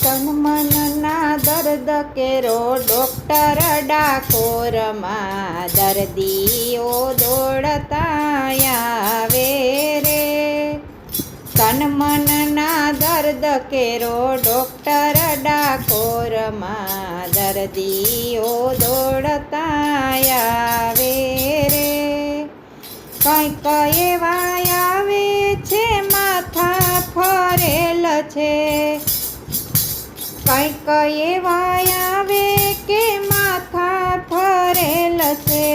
તન મનના દર્દ કેરો ડોક્ટર ડાકોરમાં દર્દીઓ દોડતા આવે રે. તન મનના દર્દ કેરો ડોક્ટર ડાકોરમાં દર્દીઓ દોડતા આવે રે. કંઈક એવા આવે છે માથા ફરેલ છે, કંઈક એવા આવે કે માથા ફરેલ છે,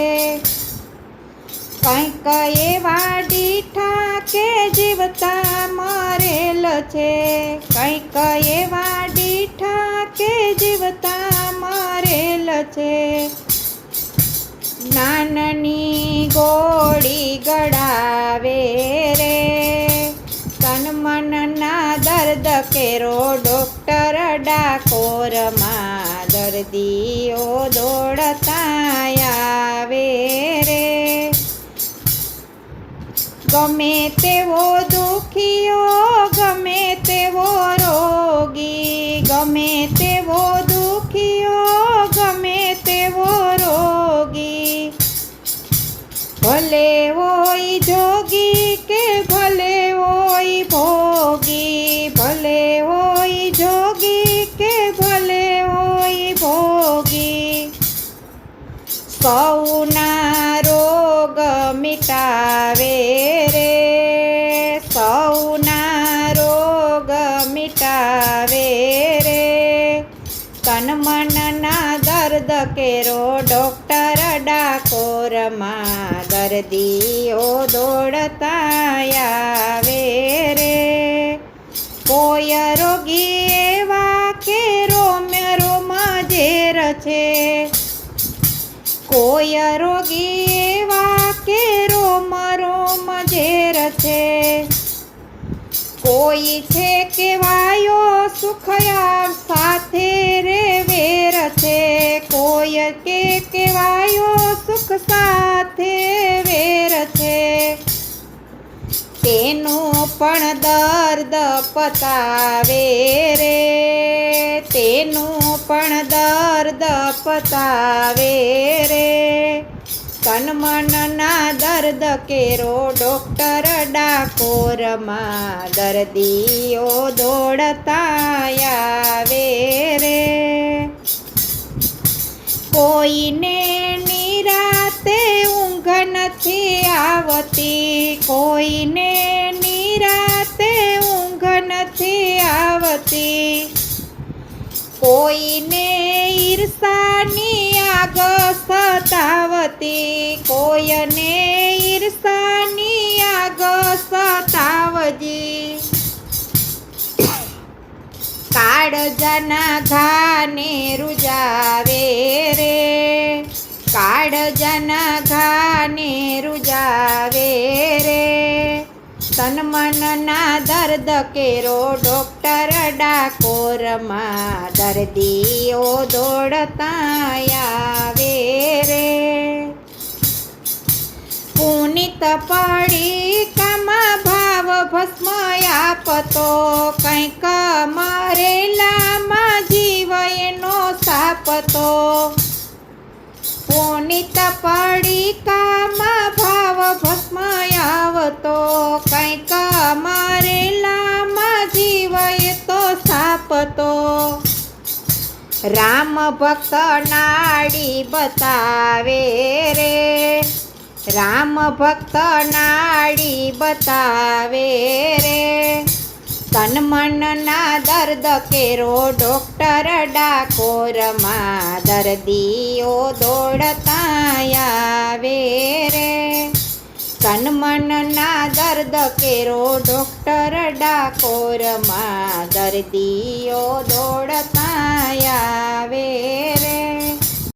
કંઈક એવા દીઠા કે જીવતા મરેલ છે, કંઈક એવા દીઠા કે જીવતા મરેલ છે. જ્ઞાનની ગોળી ગળાવે રે. તન મનના દર્દ કેરો ડોક્ટર ડાકોરમાં દર્દીઓ દોડતા આવે રે. ગમે તેવો દુખીયો, ગમે તેવો રોગી, ગમે તેવો દુખીયો, ગમે તેવો રોગી, ભલે હોય જોગી કે ભલે હોય ભોગી, ભલે હોય જોગી કે ભલે હોય ભોગી, સૌના રોગ મિટાવે રે. સૌના રોગ મિટાવે રે. તન મનના દર્દ કેરો ડોક્ટર ડાકોરમાં દર્દીઓ દોડતા આવે રે. કોઈ રોગી એવા કે રોમ રોમ ઝેર છે, કોઈ રોગી એવા કે રોમ રોમ ઝેર છે, કોઈ છે કેવાયો સુખયા સાથે રે વેર છે, કોઈ કે કેવાયો સુખ સાથે વેર છે. તેનું પણ દર્દ પતાવે રે, તેનું પણ દર્દ પતાવે રે. તન મનના દર્દ કેરો ડોક્ટર ડાકોરમાં દર્દીઓ દોડતા આવે રે. કોઈને નિરાતે ઊંઘ નથી આવતી, કોઈને નિરાતે ઊંઘ નથી આવતી, કોઈને ઈર્ષાની આગ સતાવતી, કોઈને ઈર્ષાની આગ સતાવજી. કાળજાના ઘાને રૂજાવે રે, કાળજાના ઘાને રૂજાવે રે. તન મનના દર્દ કેરો ડોક્ટર ડાકોરમાં દર્દીઓ દોડતા આવે રે. પુનિત પડીકામાં ભાવ ભસ્મ આપતો, કંઈક મરેલામાં જીવ એનો સાપતો. પુનિત પડીકામાં ભાવ ભસ્મ આવતો, કંઈક મરેલામાં જીવ એ તો સાપતો. રામ ભક્ત નાડી બતાવે રે, રામ ભક્ત નાડી બતાવે રે. તન મનના દર્દ કેરો ડોક્ટર ડાકોરમાં દર્દીઓ દોડતા આવે રે. તન મનના દર્દ કેરો ડોક્ટર ડાકોરમાં દર્દીઓ દોડતા આવે રે.